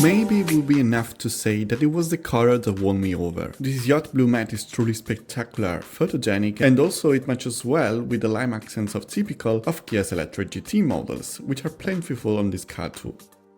Maybe it would be enough to say that it was the color that won me over. This yacht blue matte is truly spectacular, photogenic, and also it matches well with the lime accents typical of Kia's electric GT models, which are plentiful on this car too.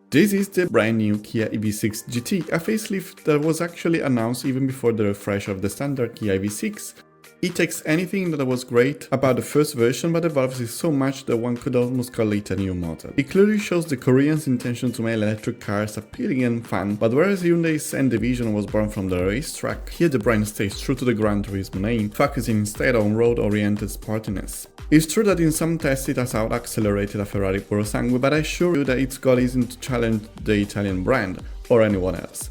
This is the brand new Kia EV6 GT, a facelift that was actually announced even before the refresh of the standard Kia EV6. It takes anything that was great about the first version but evolves it so much that one could almost call it a new model. It clearly shows the Koreans' intention to make electric cars appealing and fun, but whereas Hyundai's N division was born from the racetrack, here the brand stays true to the Gran Turismo name, focusing instead on road-oriented sportiness. It's true that in some tests it has out-accelerated a Ferrari Purosangue, but I assure you that its goal isn't to challenge the Italian brand, or anyone else.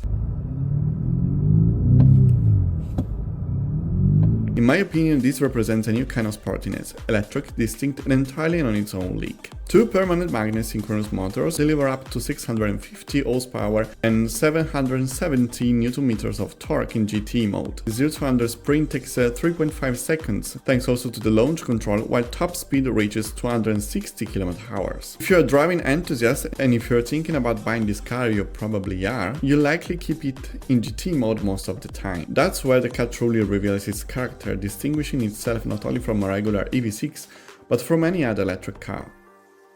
In my opinion, this represents a new kind of sportiness, electric, distinct and entirely on its own league. Two permanent magnet synchronous motors deliver up to 650 horsepower and 770 Nm of torque in GT mode. The 0-100 sprint takes 3.5 seconds, thanks also to the launch control, while top speed reaches 260 km/h. If you're a driving enthusiast and if you're thinking about buying this car, you probably are, you'll likely keep it in GT mode most of the time. That's where the car truly reveals its character, distinguishing itself not only from a regular EV6, but from any other electric car.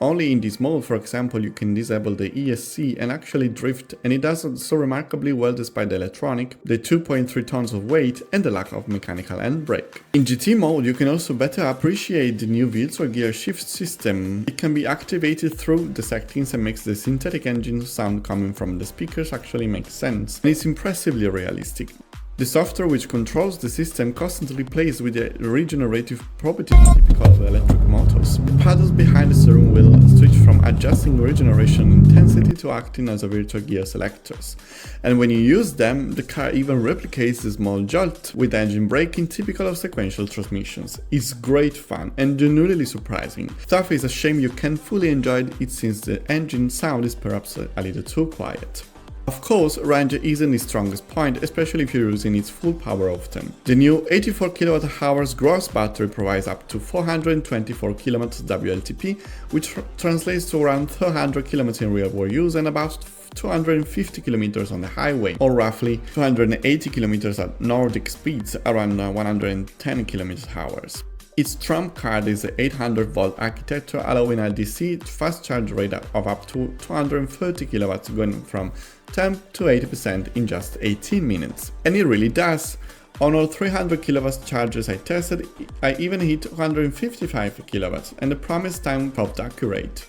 Only in this mode, for example, you can disable the ESC and actually drift, and it does so remarkably well despite the electronic, the 2.3 tons of weight and the lack of mechanical handbrake. In GT mode, you can also better appreciate the new virtual gear shift system. It can be activated through the settings and makes the synthetic engine sound coming from the speakers actually make sense, and it's impressively realistic. The software which controls the system constantly plays with the regenerative properties typical of electric motors. The paddles behind the steering wheel switch from adjusting regeneration intensity to acting as a virtual gear selectors. And when you use them, the car even replicates the small jolt with engine braking typical of sequential transmissions. It's great fun and genuinely surprising. Stuff is a shame you can't fully enjoy it since the engine sound is perhaps a little too quiet. Of course, range isn't its strongest point, especially if you're using its full power often. The new 84 kWh gross battery provides up to 424 km WLTP, which translates to around 300 km in real-world use and about 250 km on the highway, or roughly 280 km at Nordic speeds, around 110 km/h. Its trump card is the 800-volt architecture, allowing a DC fast charge rate of up to 230 kW, going from 10 to 80% in just 18 minutes. And it really does. On all 300 kW chargers I tested, I even hit 255 kW, and the promised time proved accurate.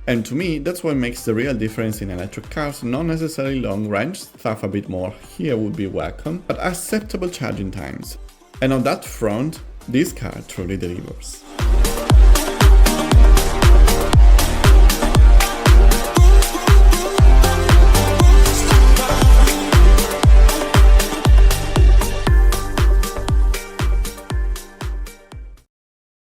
And to me, that's what makes the real difference in electric cars, not necessarily long range, stuff a bit more here would be welcome, but acceptable charging times. And on that front, this car truly delivers.